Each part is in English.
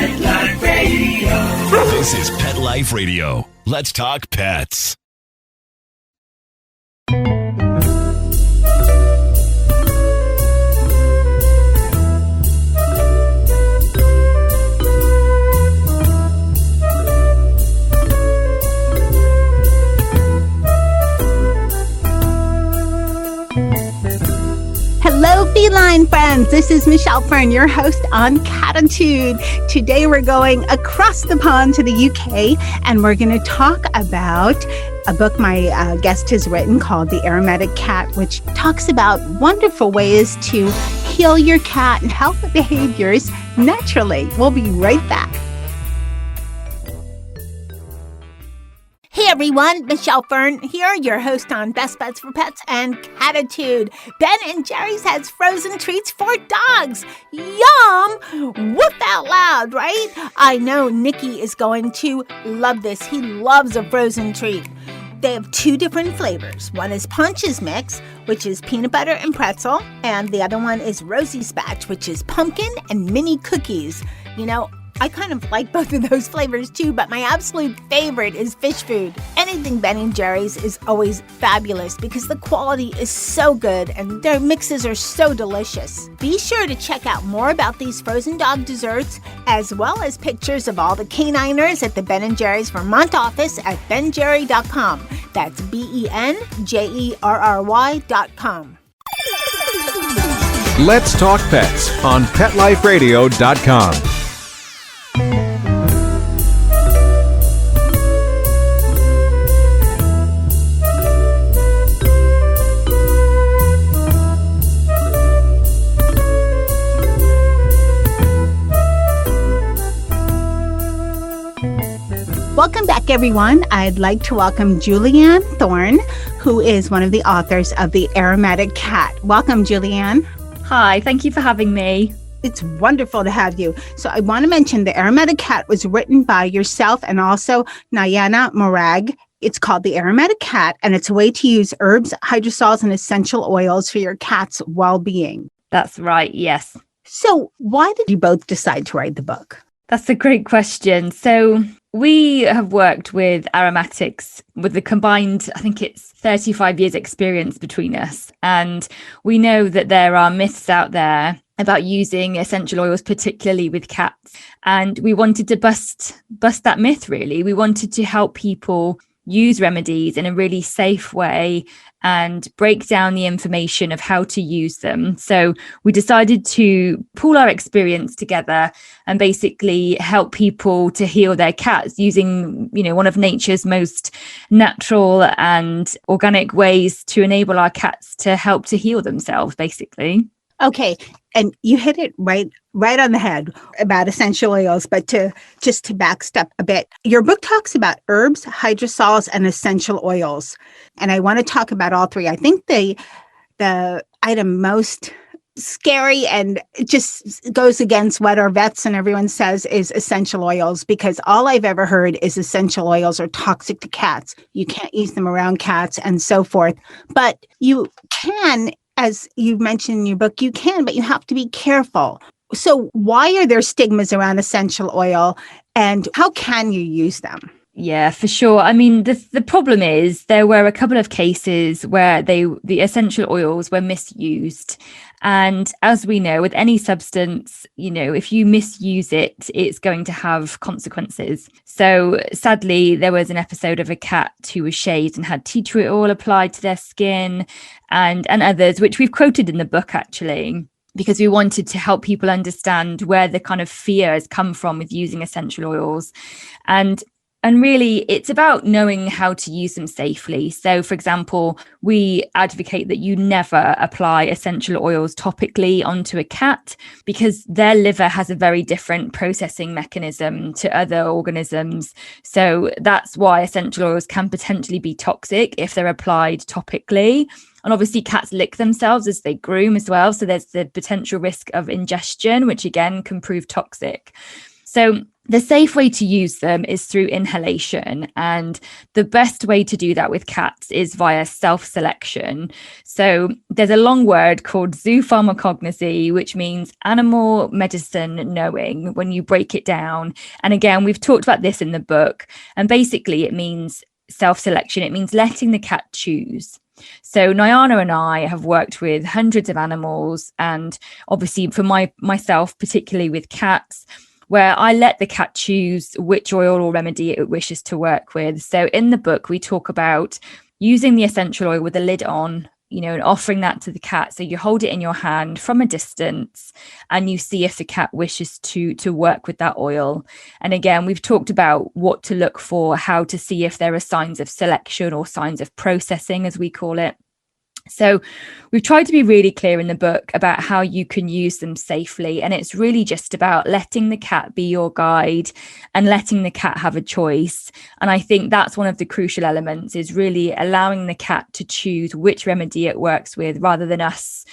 Pet Life Radio. This is Pet Life Radio. Let's talk pets. Hello, feline friends. This is Michelle Fern, your host on Cattitude. Today we're going across the pond to the UK, and we're going to talk about a book my guest has written called The Aromatic Cat, which talks about wonderful ways to heal your cat and help behaviors naturally. We'll be right back. Hey everyone, Michelle Fern here, your host on Best Bets for Pets and Cattitude. Ben and Jerry's has frozen treats for dogs. Yum! Whoop out loud, right? I know Nikki is going to love this. He loves a frozen treat. They have two different flavors. One is Punch's Mix, which is peanut butter and pretzel, and the other one is Rosie Spatch, which is pumpkin and mini cookies. You know, I kind of like both of those flavors too, but my absolute favorite is fish food. Anything Ben & Jerry's is always fabulous because the quality is so good and their mixes are so delicious. Be sure to check out more about these frozen dog desserts as well as pictures of all the caniners at the Ben & Jerry's Vermont office at benjerry.com. That's BENJERRY.com. Let's Talk Pets on PetLifeRadio.com. Welcome back, everyone. I'd like to welcome Julie-Anne Thorne, who is one of the authors of The Aromatic Cat. Welcome, Julie-Anne. Hi, thank you for having me. It's wonderful to have you. So I want to mention The Aromatic Cat was written by yourself and also Nayana Morag. It's called The Aromatic Cat, and it's a way to use herbs, hydrosols, and essential oils for your cat's well-being. That's right, yes. So why did you both decide to write the book? That's a great question. So we have worked with aromatics with the combined, I think it's 35 years experience between us. And we know that there are myths out there about using essential oils, particularly with cats. And we wanted to bust that myth, really. We wanted to help people use remedies in a really safe way and break down the information of how to use them. So we decided to pool our experience together and basically help people to heal their cats using, one of nature's most natural and organic ways to enable our cats to help to heal themselves, basically. Okay. And you hit it right on the head about essential oils, but to backstep a bit, your book talks about herbs, hydrosols, and essential oils. And I want to talk about all three. I think the item most scary and it just goes against what our vets and everyone says is essential oils, because all I've ever heard is essential oils are toxic to cats. You can't use them around cats and so forth. But you can, as you mentioned in your book, you can, but you have to be careful. So why are there stigmas around essential oil and how can you use them? Yeah, for sure. I mean, the problem is there were a couple of cases where the essential oils were misused. And as we know, with any substance, if you misuse it, it's going to have consequences. So sadly, there was an episode of a cat who was shaved and had tea tree oil applied to their skin and others, which we've quoted in the book, actually, because we wanted to help people understand where the kind of fear has come from with using essential oils. And really, it's about knowing how to use them safely. So, for example, we advocate that you never apply essential oils topically onto a cat because their liver has a very different processing mechanism to other organisms. So that's why essential oils can potentially be toxic if they're applied topically. And obviously cats lick themselves as they groom as well. So there's the potential risk of ingestion, which again can prove toxic. So The safe way to use them is through inhalation, and the best way to do that with cats is via self-selection. So there's a long word called zoopharmacognosy, which means animal medicine knowing when you break it down. And again, we've talked about this in the book, and basically it means self-selection. It means letting the cat choose. So Nyana and I have worked with hundreds of animals, and obviously for myself, particularly with cats, where I let the cat choose which oil or remedy it wishes to work with. So in the book, we talk about using the essential oil with the lid on, and offering that to the cat. So you hold it in your hand from a distance and you see if the cat wishes to work with that oil. And again, we've talked about what to look for, how to see if there are signs of selection or signs of processing, as we call it. So we've tried to be really clear in the book about how you can use them safely. And it's really just about letting the cat be your guide and letting the cat have a choice. And I think that's one of the crucial elements, is really allowing the cat to choose which remedy it works with, rather than us,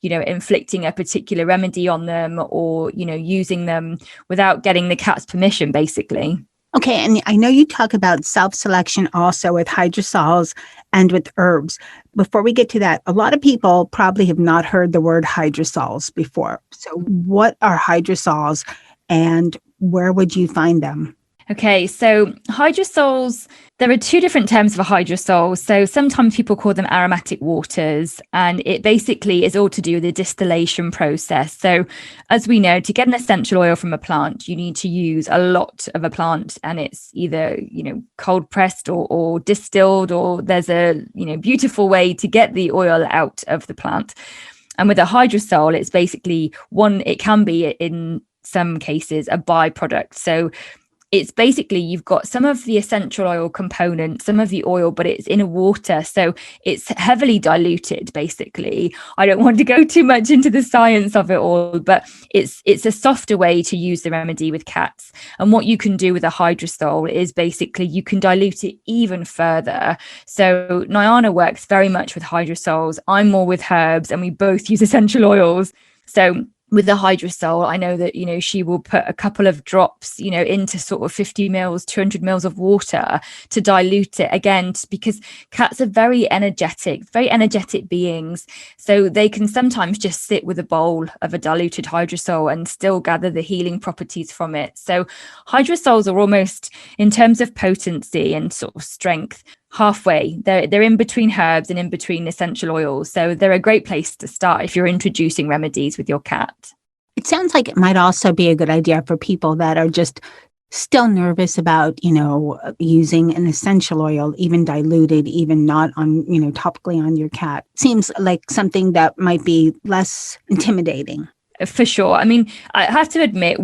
inflicting a particular remedy on them or, using them without getting the cat's permission, basically. Okay, and I know you talk about self-selection also with hydrosols and with herbs. Before we get to that, a lot of people probably have not heard the word hydrosols before. So what are hydrosols and where would you find them? Okay, so hydrosols, there are two different terms for hydrosols. So sometimes people call them aromatic waters, and it basically is all to do with the distillation process. So as we know, to get an essential oil from a plant, you need to use a lot of a plant, and it's either, cold pressed or distilled, or there's a, beautiful way to get the oil out of the plant. And with a hydrosol, it's basically it can be in some cases a byproduct. So it's basically, you've got some of the essential oil component, some of the oil, but it's in a water. So it's heavily diluted, basically. I don't want to go too much into the science of it all, but it's a softer way to use the remedy with cats. And what you can do with a hydrosol is basically you can dilute it even further. So Nyana works very much with hydrosols. I'm more with herbs, and we both use essential oils. So with the hydrosol, I know that, she will put a couple of drops, into sort of 50 mils, 200 mils of water to dilute it, again, because cats are very energetic beings. So they can sometimes just sit with a bowl of a diluted hydrosol and still gather the healing properties from it. So hydrosols are almost, in terms of potency and sort of strength, halfway. They're in between herbs and in between essential oils. So they're a great place to start if you're introducing remedies with your cat. It sounds like it might also be a good idea for people that are just still nervous about, using an essential oil, even diluted, even not on, topically on your cat. Seems like something that might be less intimidating. For sure. I mean, I have to admit,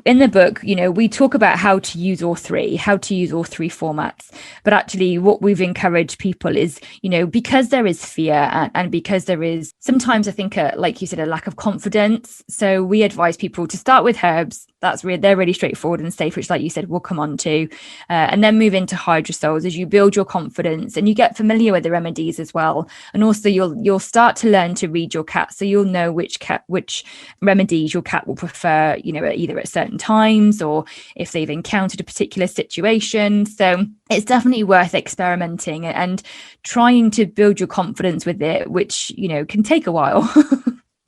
in the book, we talk about how to use all three formats. But actually what we've encouraged people is, because there is fear and because there is sometimes, I think, like you said, a lack of confidence. So we advise people to start with herbs. They're really straightforward and safe, which, like you said, we'll come on to, and then move into hydrosols as you build your confidence and you get familiar with the remedies as well. And also you'll start to learn to read your cat. So you'll know which remedies your cat will prefer, either at certain times or if they've encountered a particular situation. So it's definitely worth experimenting and trying to build your confidence with it, which, can take a while.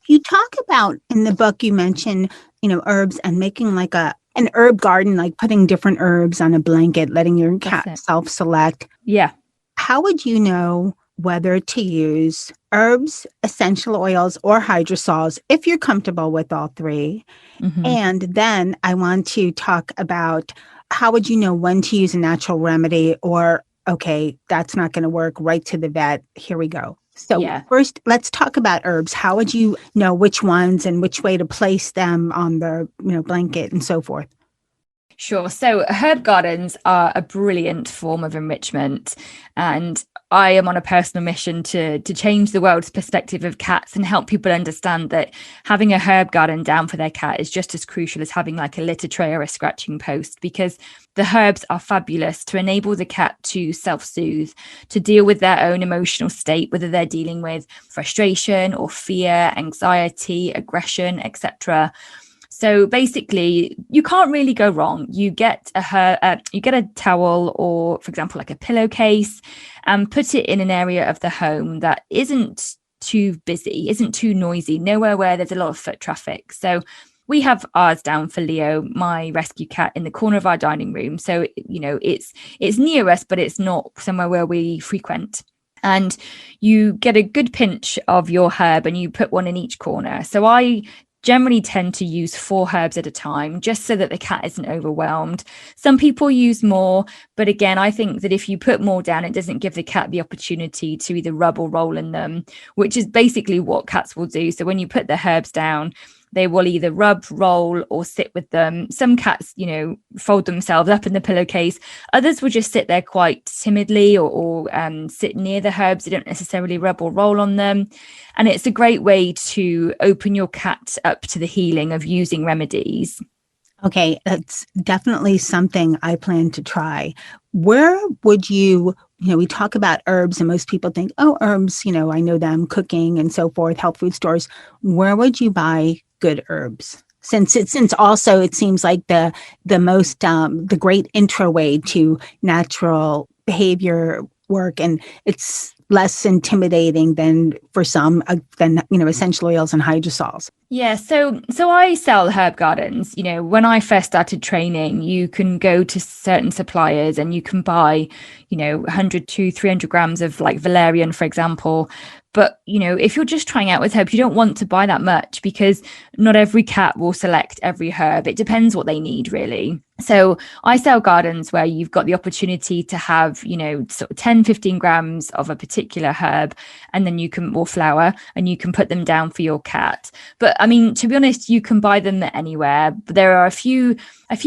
You talk about in the book, you mentioned, herbs and making like an herb garden, like putting different herbs on a blanket, letting your cat self-select. Yeah. How would you know whether to use herbs, essential oils, or hydrosols if you're comfortable with all three? Mm-hmm. And then I want to talk about how would you know when to use a natural remedy or, okay, that's not going to work, right to the vet, here we go. So First, let's talk about herbs. How would you know which ones and which way to place them on the blanket and so forth? Sure. So herb gardens are a brilliant form of enrichment, and I am on a personal mission to change the world's perspective of cats and help people understand that having a herb garden down for their cat is just as crucial as having like a litter tray or a scratching post, because the herbs are fabulous to enable the cat to self-soothe, to deal with their own emotional state, whether they're dealing with frustration or fear, anxiety, aggression, etc. So basically, you can't really go wrong. You get a towel, or for example, like a pillowcase, and put it in an area of the home that isn't too busy, isn't too noisy, nowhere where there's a lot of foot traffic. So we have ours down for Leo, my rescue cat, in the corner of our dining room. So, it's near us, but it's not somewhere where we frequent. And you get a good pinch of your herb and you put one in each corner. So I generally tend to use 4 herbs at a time, just so that the cat isn't overwhelmed. Some people use more, but again, I think that if you put more down, it doesn't give the cat the opportunity to either rub or roll in them, which is basically what cats will do. So when you put the herbs down, they will either rub, roll, or sit with them. Some cats, fold themselves up in the pillowcase. Others will just sit there quite timidly or sit near the herbs. They don't necessarily rub or roll on them. And it's a great way to open your cat up to the healing of using remedies. Okay, that's definitely something I plan to try. Where would you, we talk about herbs and most people think, oh, herbs, I know them, cooking and so forth, health food stores. Where would you buy good herbs? Since also it seems like the great intro way to natural behavior work, and it's less intimidating than for some essential oils and hydrosols. Yeah, so I sell herb gardens. When I first started training, you can go to certain suppliers and you can buy, 100 to 300 grams of like valerian, for example. But, if you're just trying out with herbs, you don't want to buy that much because not every cat will select every herb. It depends what they need, really. So I sell gardens where you've got the opportunity to have, sort of 10, 15 grams of a particular herb, and then or flower, and you can put them down for your cat. But I mean, to be honest, you can buy them anywhere. But there are a few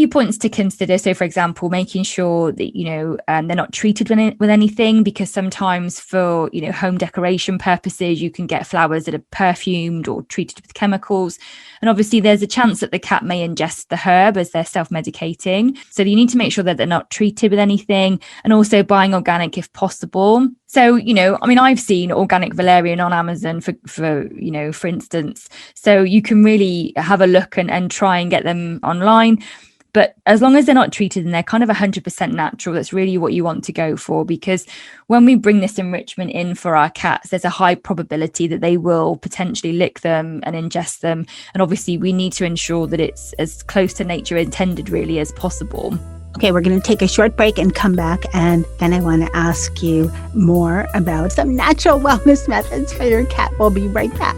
points to consider. So for example, making sure that, they're not treated with anything, because sometimes for, home decoration purposes, you can get flowers that are perfumed or treated with chemicals. And obviously there's a chance that the cat may ingest the herb as they're self-medicating. So you need to make sure that they're not treated with anything, and also buying organic if possible. So, I've seen organic valerian on Amazon for instance. So you can really have a look and try and get them online. But as long as they're not treated and they're kind of 100% natural, that's really what you want to go for, because when we bring this enrichment in for our cats, there's a high probability that they will potentially lick them and ingest them. And obviously we need to ensure that it's as close to nature intended really as possible. Okay, we're going to take a short break and come back, and then I want to ask you more about some natural wellness methods for your cat. We'll be right back.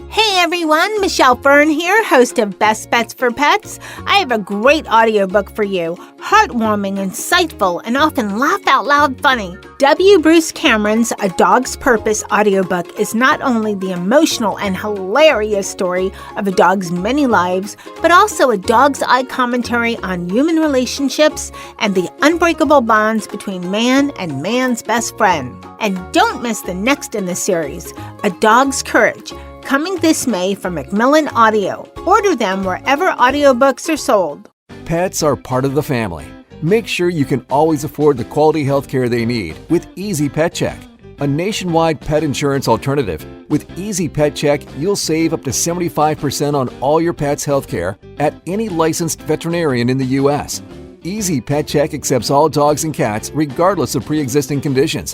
Hey everyone, Michelle Fern here, host of Best Bets for Pets. I have a great audiobook for you. Heartwarming, insightful, and often laugh out loud funny. W. Bruce Cameron's A Dog's Purpose audiobook is not only the emotional and hilarious story of a dog's many lives, but also a dog's eye commentary on human relationships and the unbreakable bonds between man and man's best friend. And don't miss the next in the series, A Dog's Courage, coming this May from Macmillan Audio. Order them wherever audiobooks are sold. Pets are part of the family. Make sure you can always afford the quality health care they need with Easy Pet Check, a nationwide pet insurance alternative. With Easy Pet Check, you'll save up to 75% on all your pet's health care at any licensed veterinarian in the U.S. Easy Pet Check accepts all dogs and cats regardless of pre-existing conditions.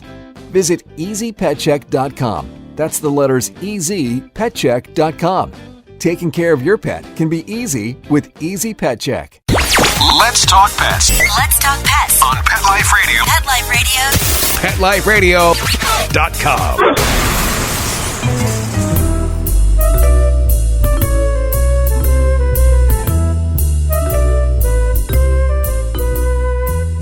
Visit EasyPetCheck.com. That's the letters EasyPetCheck.com. Taking care of your pet can be easy with Easy Pet Check. Let's talk pets. Let's talk pets On Pet Life Radio. Pet Life Radio. PetLifeRadio.com.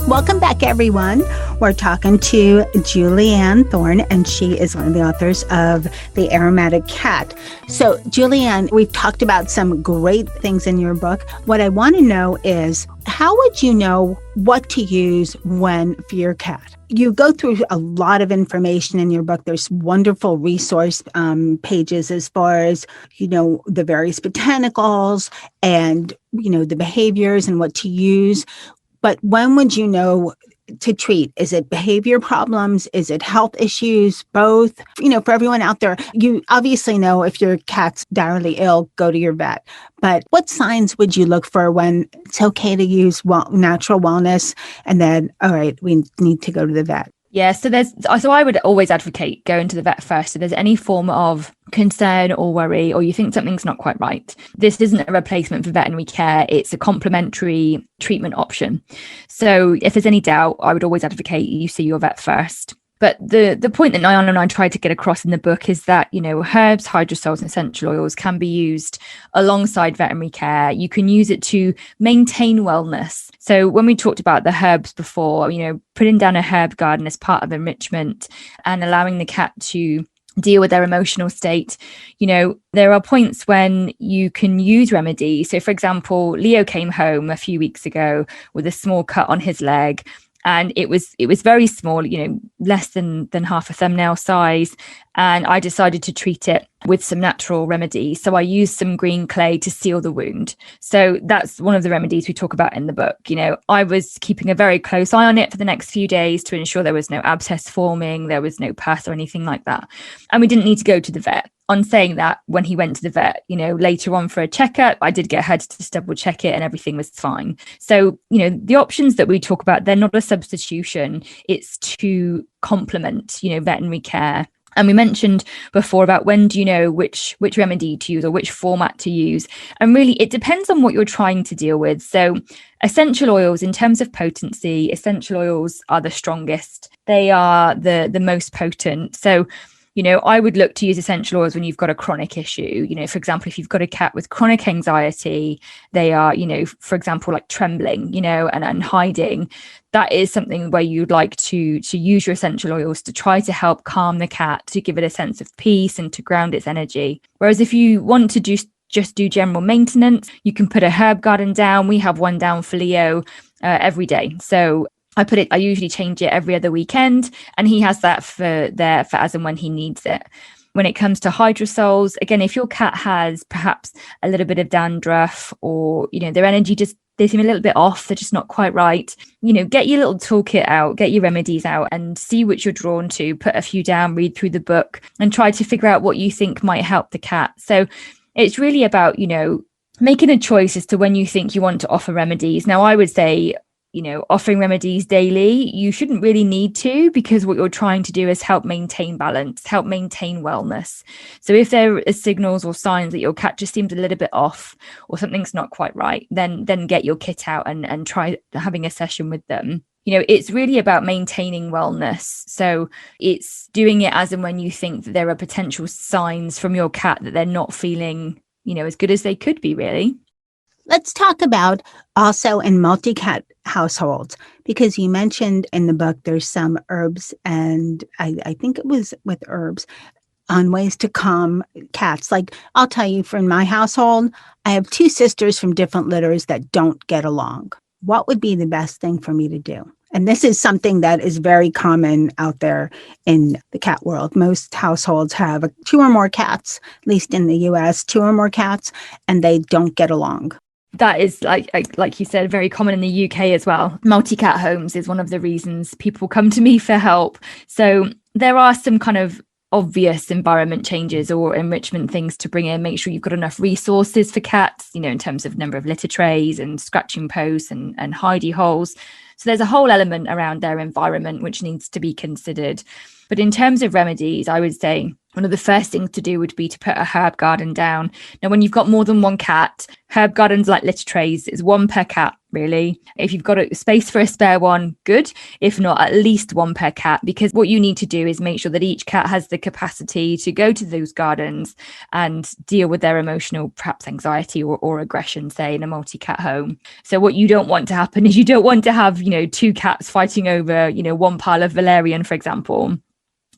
Welcome back, everyone. We're talking to Julie-Anne Thorne, and she is one of the authors of The Aromatic Cat. So, Julie-Anne, we've talked about some great things in your book. What I want to know is, how would you know what to use when for your cat? You go through a lot of information in your book. There's wonderful resource pages as far as, the various botanicals and, the behaviors and what to use. But when would you know to treat? Is it behavior problems? Is it health issues? Both? For everyone out there, you obviously know if your cat's direly ill, go to your vet. But what signs would you look for when it's okay to use natural wellness and then, all right, we need to go to the vet? Yeah, so I would always advocate going to the vet first. If there's any form of concern or worry, or you think something's not quite right, this isn't a replacement for veterinary care. It's a complementary treatment option. So if there's any doubt, I would always advocate you see your vet first. But the point that Nyana and I tried to get across in the book is that, herbs, hydrosols, and essential oils can be used alongside veterinary care. You can use it to maintain wellness. So when we talked about the herbs before, putting down a herb garden as part of enrichment and allowing the cat to deal with their emotional state, there are points when you can use remedies. So for example, Leo came home a few weeks ago with a small cut on his leg. And it was very small, less than half a thumbnail size. And I decided to treat it with some natural remedies. So I used some green clay to seal the wound. So that's one of the remedies we talk about in the book. I was keeping a very close eye on it for the next few days to ensure there was no abscess forming, there was no pus or anything like that. And we didn't need to go to the vet. On saying that, when he went to the vet, later on for a checkup, I did get her to just double check it and everything was fine. So, the options that we talk about, they're not a substitution. It's to complement, veterinary care. And we mentioned before about when do you know which remedy to use or which format to use. And really, it depends on what you're trying to deal with. So essential oils, in terms of potency, essential oils are the strongest. They are the most potent. So I would look to use essential oils when you've got a chronic issue. For example, if you've got a cat with chronic anxiety, they are, for example, like trembling, and hiding. That is something where you'd like to use your essential oils to try to help calm the cat, to give it a sense of peace and to ground its energy. Whereas if you want to just do general maintenance, you can put a herb garden down. We have one down for Leo every day. So I usually change it every other weekend, and he has that for as and when he needs it. When it comes to hydrosols, again, if your cat has perhaps a little bit of dandruff or, their energy they seem a little bit off, they're just not quite right, get your little toolkit out, get your remedies out and see which you're drawn to, put a few down, read through the book and try to figure out what you think might help the cat. So it's really about, making a choice as to when you think you want to offer remedies. Now, I would say, offering remedies daily, you shouldn't really need to, because what you're trying to do is help maintain balance, help maintain wellness. So if there are signals or signs that your cat just seems a little bit off or something's not quite right, then get your kit out and try having a session with them. It's really about maintaining wellness. So it's doing it as and when you think that there are potential signs from your cat that they're not feeling, as good as they could be, really. Let's talk about also in multi-cat households, because you mentioned in the book there's some herbs, and I think it was with herbs, on ways to calm cats. Like, I'll tell you, for my household, I have two sisters from different litters that don't get along. What would be the best thing for me to do? And this is something that is very common out there in the cat world. Most households have 2 or more cats, at least in the US, 2 or more cats, and they don't get along. That is, like you said, very common in the UK as well. Multi-cat homes is one of the reasons people come to me for help. So there are some kind of obvious environment changes or enrichment things to bring in. Make sure you've got enough resources for cats, in terms of number of litter trays and scratching posts and hidey holes. So there's a whole element around their environment which needs to be considered. But in terms of remedies, I would say one of the first things to do would be to put a herb garden down. Now, when you've got more than one cat, herb gardens like litter trays is 1 per cat, really. If you've got a space for a spare one, good. If not, at least 1 per cat, because what you need to do is make sure that each cat has the capacity to go to those gardens and deal with their emotional, perhaps anxiety or aggression, say, in a multi-cat home. So what you don't want to happen is you don't want to have, 2 cats fighting over, 1 pile of valerian, for example.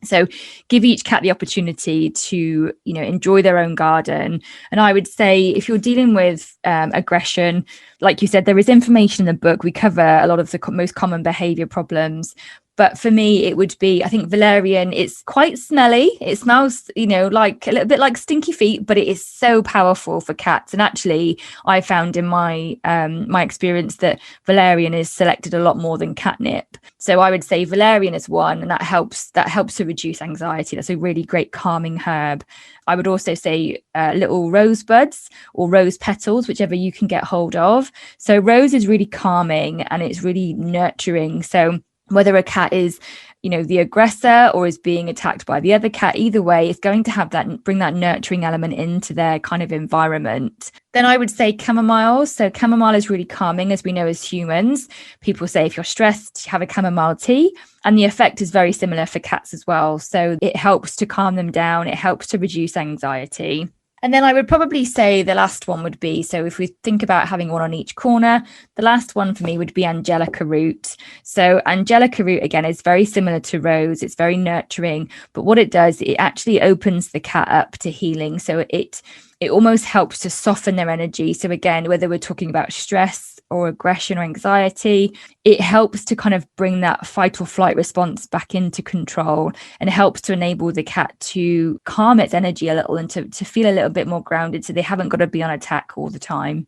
So give each cat the opportunity to, enjoy their own garden. And I would say if you're dealing with aggression, like you said, there is information in the book. We cover a lot of the most common behavior problems. But for me, it would be, I think valerian, it's quite smelly. It smells, like a little bit like stinky feet, but it is so powerful for cats. And actually, I found in my my experience that valerian is selected a lot more than catnip. So I would say valerian is one, and that helps to reduce anxiety. That's a really great calming herb. I would also say little rosebuds or rose petals, whichever you can get hold of. So rose is really calming and it's really nurturing. So whether a cat is, the aggressor or is being attacked by the other cat, either way, it's going to have bring that nurturing element into their kind of environment. Then I would say chamomile. So chamomile is really calming, as we know as humans. People say if you're stressed, have a chamomile tea. And the effect is very similar for cats as well. So it helps to calm them down. It helps to reduce anxiety. And then I would probably say the last one would be, so if we think about having one on each corner, the last one for me would be angelica root. So angelica root, again, is very similar to rose. It's very nurturing. But what it does, it actually opens the cat up to healing. So it almost helps to soften their energy. So again, whether we're talking about stress or aggression or anxiety, it helps to kind of bring that fight or flight response back into control and helps to enable the cat to calm its energy a little and to feel a little bit more grounded, so they haven't got to be on attack all the time.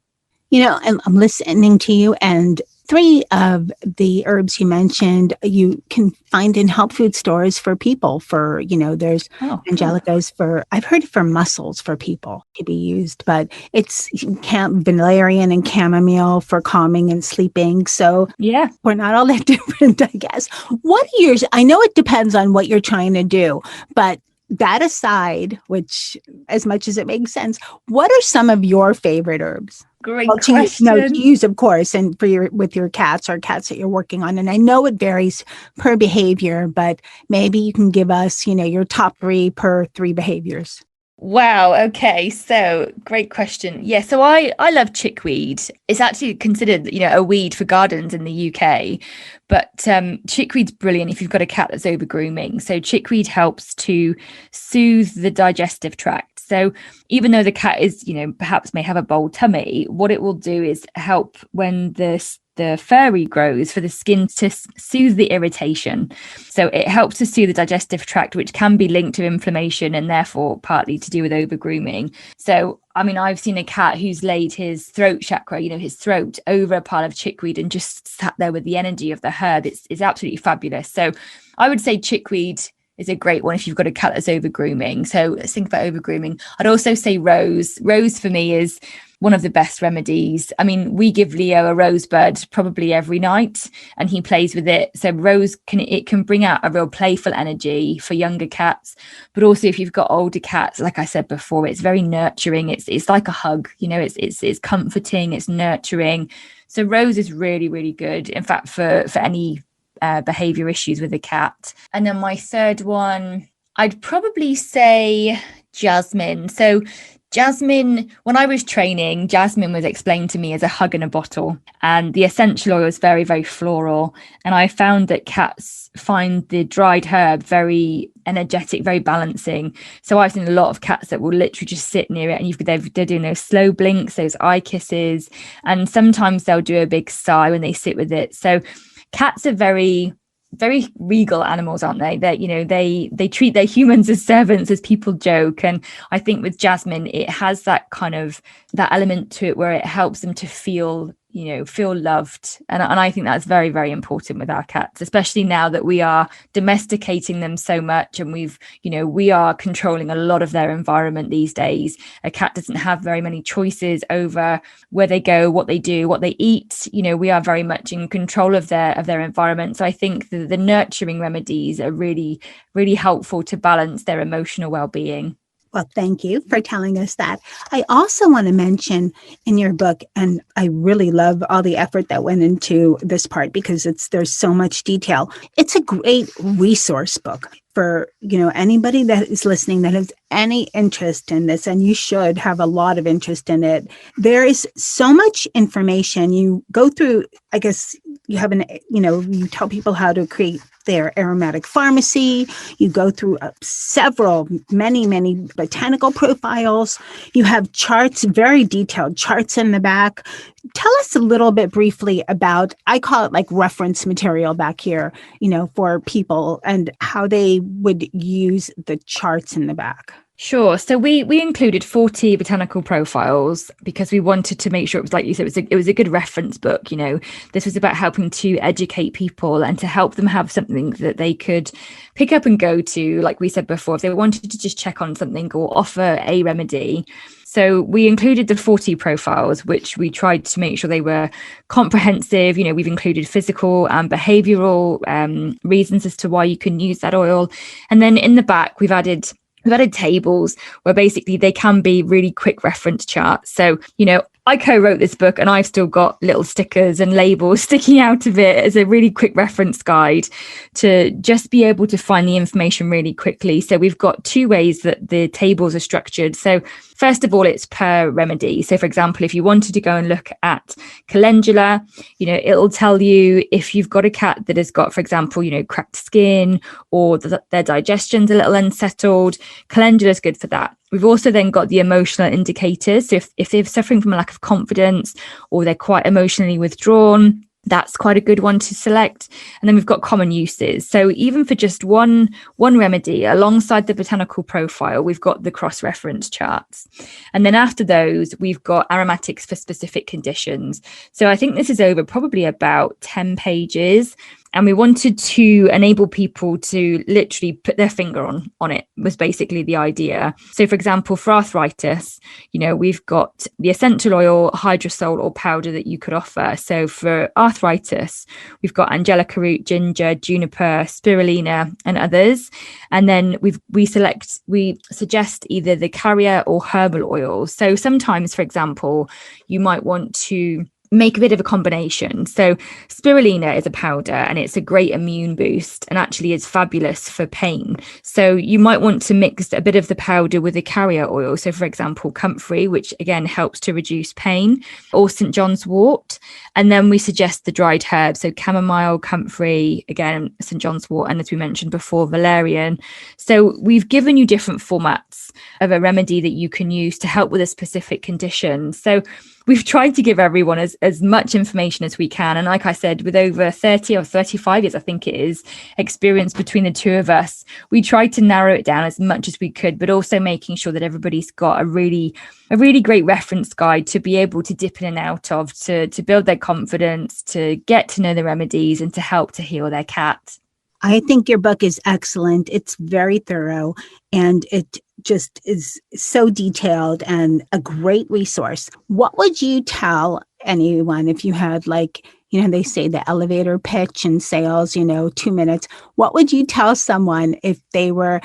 I'm listening to you, and 3 of the herbs you mentioned you can find in health food stores for people. For there's angelicas for, I've heard for muscles for people to be used, but it's valerian and chamomile for calming and sleeping. So yeah, we're not all that different, I guess. What are yours? I know it depends on what you're trying to do, but that aside, which as much as it makes sense, what are some of your favorite herbs? Great question. To use, of course, and with your cats or cats that you're working on. And I know it varies per behavior, but maybe you can give us, your top 3 per 3 behaviors. Wow. Okay. So great question. Yeah. So I love chickweed. It's actually considered, a weed for gardens in the UK, but chickweed's brilliant if you've got a cat that's over grooming. So chickweed helps to soothe the digestive tract. So even though the cat is, perhaps may have a bold tummy, what it will do is help when the fur regrows for the skin to soothe the irritation. So it helps to soothe the digestive tract, which can be linked to inflammation and therefore partly to do with over grooming. So, I've seen a cat who's laid his throat chakra, his throat, over a pile of chickweed and just sat there with the energy of the herb. It's absolutely fabulous. So I would say chickweed is a great one if you've got a cat that's over grooming. So let's think about over grooming. I'd also say rose. Rose for me is one of the best remedies. We give Leo a rosebud probably every night and he plays with it. So rose can bring out a real playful energy for younger cats, but also if you've got older cats, like I said before, it's very nurturing. It's like a hug, it's comforting, it's nurturing. So rose is really, really good. In fact, for any behavior issues with a cat. And then my third one, I'd probably say jasmine. So jasmine, when I was training, jasmine was explained to me as a hug in a bottle, and the essential oil is very, very floral. And I found that cats find the dried herb very energetic, very balancing. So I've seen a lot of cats that will literally just sit near it and they're doing those slow blinks, those eye kisses, and sometimes they'll do a big sigh when they sit with it. So cats are very, very regal animals, aren't they? That they treat their humans as servants, as people joke. And I think with jasmine, it has that kind of that element to it where it helps them to feel loved. And I think that's very, very important with our cats, especially now that we are domesticating them so much and we are controlling a lot of their environment these days. A cat doesn't have very many choices over where they go, what they do, what they eat. We are very much in control of their environment. So I think the nurturing remedies are really, really helpful to balance their emotional well-being. Well, thank you for telling us that. I also want to mention in your book, and I really love all the effort that went into this part because there's so much detail. It's a great resource book for, anybody that is listening that has any interest in this, and you should have a lot of interest in it. There is so much information. You go through, I guess, you have you tell people how to create their aromatic pharmacy. You go through many botanical profiles. You have charts, very detailed charts in the back. Tell us a little bit briefly about, I call it like reference material back here, for people and how they would use the charts in the back. Sure. So we included 40 botanical profiles because we wanted to make sure it was, like you said, it was a good reference book. This was about helping to educate people and to help them have something that they could pick up and go to. Like we said before, if they wanted to just check on something or offer a remedy. So we included the 40 profiles, which we tried to make sure they were comprehensive. We've included physical and behavioral reasons as to why you can use that oil. And then in the back, we've added tables where basically they can be really quick reference charts. So, I co-wrote this book and I've still got little stickers and labels sticking out of it as a really quick reference guide to just be able to find the information really quickly. So we've got two ways that the tables are structured. So first of all, it's per remedy. So for example, if you wanted to go and look at calendula, it'll tell you if you've got a cat that has got, for example, cracked skin or their digestion's a little unsettled. Calendula is good for that. We've also then got the emotional indicators. So if they're suffering from a lack of confidence or they're quite emotionally withdrawn, that's quite a good one to select. And then we've got common uses. So even for just one remedy alongside the botanical profile, we've got the cross-reference charts. And then after those, we've got aromatics for specific conditions. So I think this is over probably about 10 pages. And we wanted to enable people to literally put their finger on it, was basically the idea. So for example, for arthritis, we've got the essential oil, hydrosol or powder that you could offer. So for arthritis, we've got angelica root, ginger, juniper, spirulina and others. And then we suggest either the carrier or herbal oils. So sometimes, for example, you might want to make a bit of a combination. So spirulina is a powder and it's a great immune boost and actually is fabulous for pain. So you might want to mix a bit of the powder with a carrier oil. So for example, comfrey, which again helps to reduce pain, or St. John's wort. And then we suggest the dried herbs. So chamomile, comfrey, again, St. John's wort, and as we mentioned before, valerian. So we've given you different formats of a remedy that you can use to help with a specific condition. So we've tried to give everyone as much information as we can. And like I said, with over 30 or 35 years, I think it is, experience between the two of us, we tried to narrow it down as much as we could, but also making sure that everybody's got a really great reference guide to be able to dip in and out of, to build their confidence, to get to know the remedies and to help to heal their cat. I think your book is excellent. It's very thorough and it just is so detailed and a great resource. What would you tell anyone if you had they say the elevator pitch in sales, 2 minutes. What would you tell someone if they were,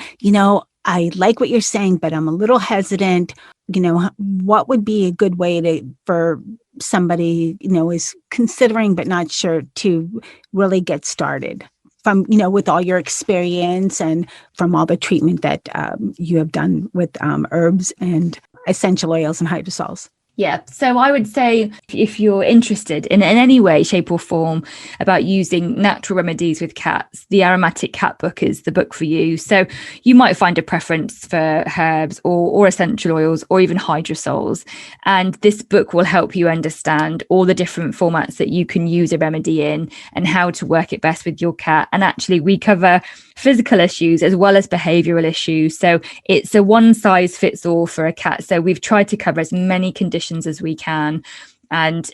I like what you're saying, but I'm a little hesitant. What would be a good way for somebody, is considering but not sure to really get started? From, with all your experience and from all the treatment that you have done with herbs and essential oils and hydrosols. Yeah, so I would say if you're interested in any way, shape or form about using natural remedies with cats, the Aromatic Cat book is the book for you. So you might find a preference for herbs or essential oils or even hydrosols. And this book will help you understand all the different formats that you can use a remedy in and how to work it best with your cat. And actually we cover physical issues as well as behavioral issues. So it's a one size fits all for a cat. So we've tried to cover as many conditions as we can. And,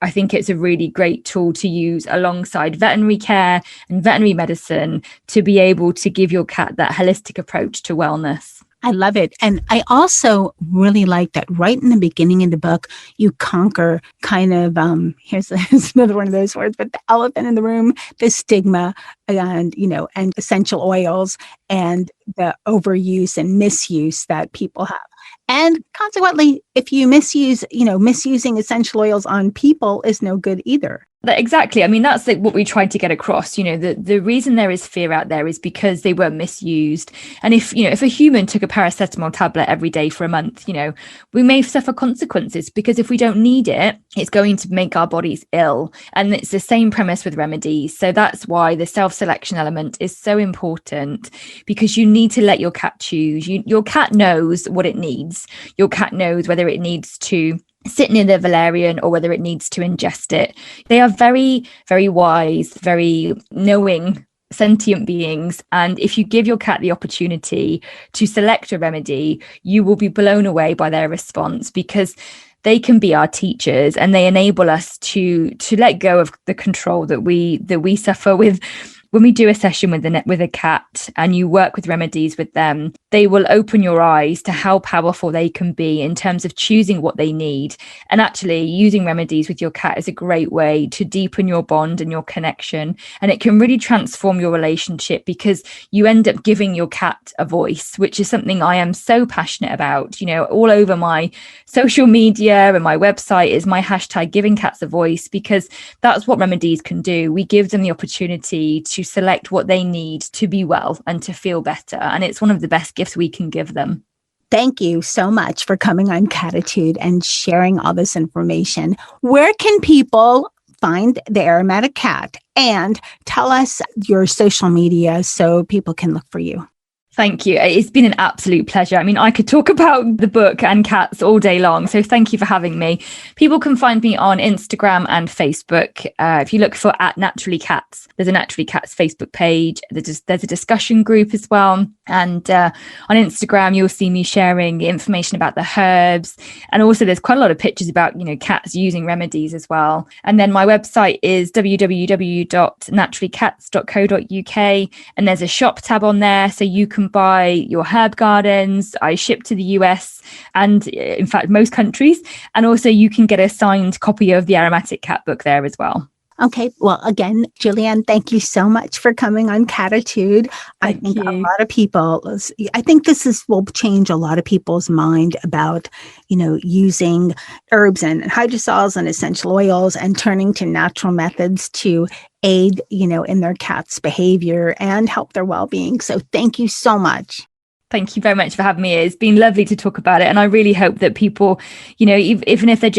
I think it's a really great tool to use alongside veterinary care and veterinary medicine to be able to give your cat that holistic approach to wellness. I love it. And I also really like that right in the beginning of the book, you conquer kind of, here's another one of those words, but the elephant in the room, the stigma and, and essential oils and the overuse and misuse that people have. And consequently, if you misusing essential oils on people is no good either. Exactly. I mean, that's what we tried to get across. The reason there is fear out there is because they were misused. And if a human took a paracetamol tablet every day for a month, we may suffer consequences, because if we don't need it, it's going to make our bodies ill. And it's the same premise with remedies. So that's why the self-selection element is so important, because you need to let your cat choose. Your cat knows what it needs. Your cat knows whether it needs to sit near the valerian or whether it needs to ingest it. They are very, very wise, very knowing, sentient beings. And if you give your cat the opportunity to select a remedy, you will be blown away by their response, because they can be our teachers, and they enable us to let go of the control that we suffer with. When we do a session with a cat and you work with remedies with them, they will open your eyes to how powerful they can be in terms of choosing what they need. And actually, using remedies with your cat is a great way to deepen your bond and your connection. And it can really transform your relationship, because you end up giving your cat a voice, which is something I am so passionate about. All over my social media and my website is my hashtag giving cats a voice, because that's what remedies can do. We give them the opportunity to select what they need to be well and to feel better. And it's one of the best gifts we can give them. Thank you so much for coming on Cattitude and sharing all this information. Where can people find the Aromatic Cat? And tell us your social media so people can look for you. Thank you. It's been an absolute pleasure. I mean, I could talk about the book and cats all day long. So thank you for having me. People can find me on Instagram and Facebook. If you look for @naturallycats, there's a Naturally Cats Facebook page. There's a discussion group as well. And on Instagram, you'll see me sharing information about the herbs. And also there's quite a lot of pictures about, cats using remedies as well. And then my website is www.naturallycats.co.uk. And there's a shop tab on there. So you can buy your herb gardens. I ship to the US and in fact most countries, and also you can get a signed copy of the Aromatic Cat book there as well. Okay. Well, again, Julie-Anne, thank you so much for coming on Cattitude. I think a lot of people, I think will change a lot of people's mind about, using herbs and hydrosols and essential oils and turning to natural methods to aid, in their cat's behavior and help their well-being. So thank you so much. Thank you very much for having me. It's been lovely to talk about it. And I really hope that people, even if they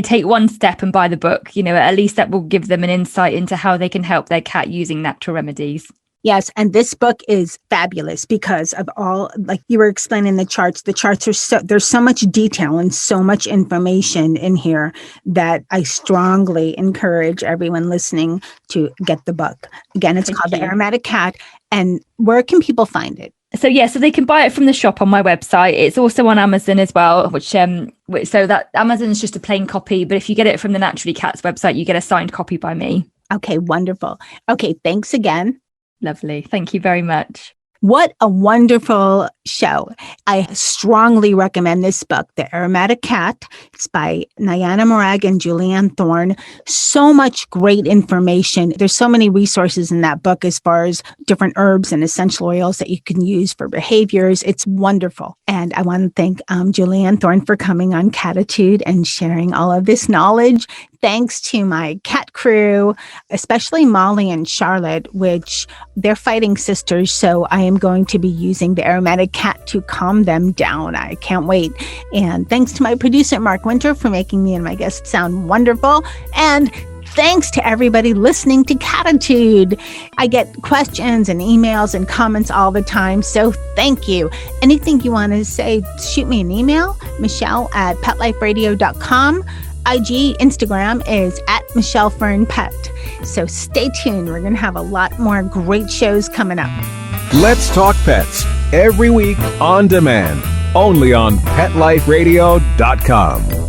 take one step and buy the book, at least that will give them an insight into how they can help their cat using natural remedies. Yes. And this book is fabulous because of all, like you were explaining the charts are there's so much detail and so much information in here that I strongly encourage everyone listening to get the book. Again, it's called The Aromatic Cat. And where can people find it? So they can buy it from the shop on my website. It's also on Amazon as well, so that Amazon is just a plain copy. But if you get it from the Naturally Cats website, you get a signed copy by me. Okay, wonderful. Okay, thanks again. Lovely. Thank you very much. What a wonderful show. I strongly recommend this book, The Aromatic Cat. It's by Nyana Morag and Julie-Anne Thorne. So much great information. There's so many resources in that book as far as different herbs and essential oils that you can use for behaviors. It's wonderful. And I want to thank Julie-Anne Thorne for coming on Cattitude and sharing all of this knowledge. Thanks to my cat crew, especially Molly and Charlotte, which they're fighting sisters. So I am going to be using the Aromatic Cat to calm them down. I can't wait. And thanks to my producer, Mark Winter, for making me and my guests sound wonderful. And thanks to everybody listening to Cattitude. I get questions and emails and comments all the time. So thank you. Anything you want to say, shoot me an email, michelle@petliferadio.com. IG, Instagram is @MichelleFernPet. So stay tuned. We're going to have a lot more great shows coming up. Let's Talk Pets, every week on demand, only on PetLifeRadio.com.